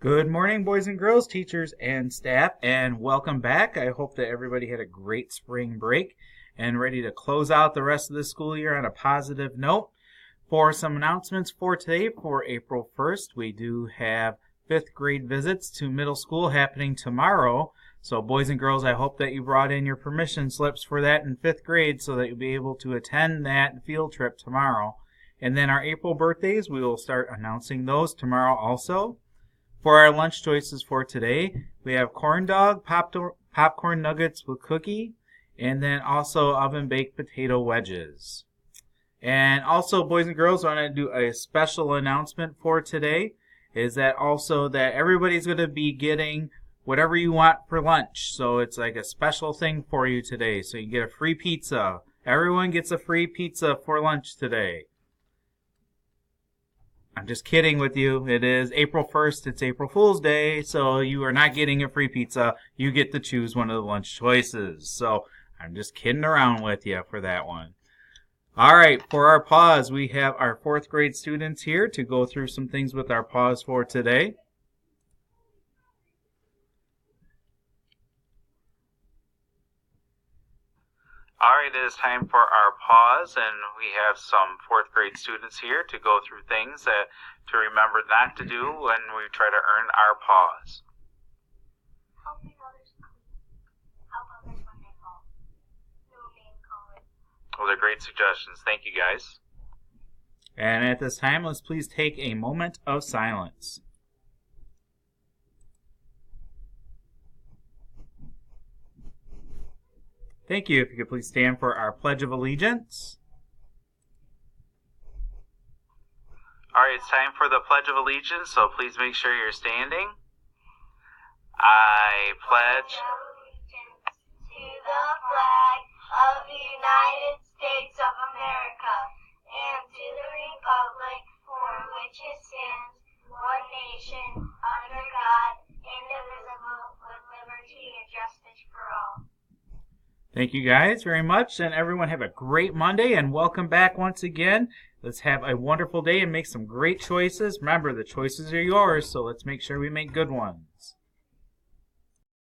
Good morning, boys and girls, teachers and staff, and welcome back. I hope that everybody had a great spring break and ready to close out the rest of the school year on a positive note. For some announcements for today, for April 1st, we do have 5th grade visits to middle school happening tomorrow. So boys and girls, I hope that you brought in your permission slips for that in 5th grade so that you'll be able to attend that field trip tomorrow. And then our April birthdays, we will start announcing those tomorrow also. For our lunch choices for today, we have corn dog, popcorn nuggets with cookie, and then also oven-baked potato wedges. And also, boys and girls, I want to do a special announcement for today, is that also that everybody's going to be getting whatever you want for lunch. So it's like a special thing for you today. So you get a free pizza. Everyone gets a free pizza for lunch today. I'm just kidding with you. It is April 1st. It's April Fool's Day, so you are not getting a free pizza. You get to choose one of the lunch choices. So I'm just kidding around with you for that one. All right, for our pause, we have our 4th grade students here to go through some things with our pause for today. All right, it is time for our pause, and we have some 4th grade students here to go through things to remember not to do when we try to earn our pause. Helping others clean. Help others when they fall. No name calling. Those are great suggestions. Thank you, guys. And at this time, let's please take a moment of silence. Thank you. If you could please stand for our Pledge of Allegiance. All right, it's time for the Pledge of Allegiance, so please make sure you're standing. I pledge Allegiance to the flag of the United States of America and to the republic for which it stands, one nation, under God, indivisible, with liberty and justice for all. Thank you guys very much, and everyone have a great Monday, and welcome back once again. Let's have a wonderful day and make some great choices. Remember, the choices are yours, so let's make sure we make good ones.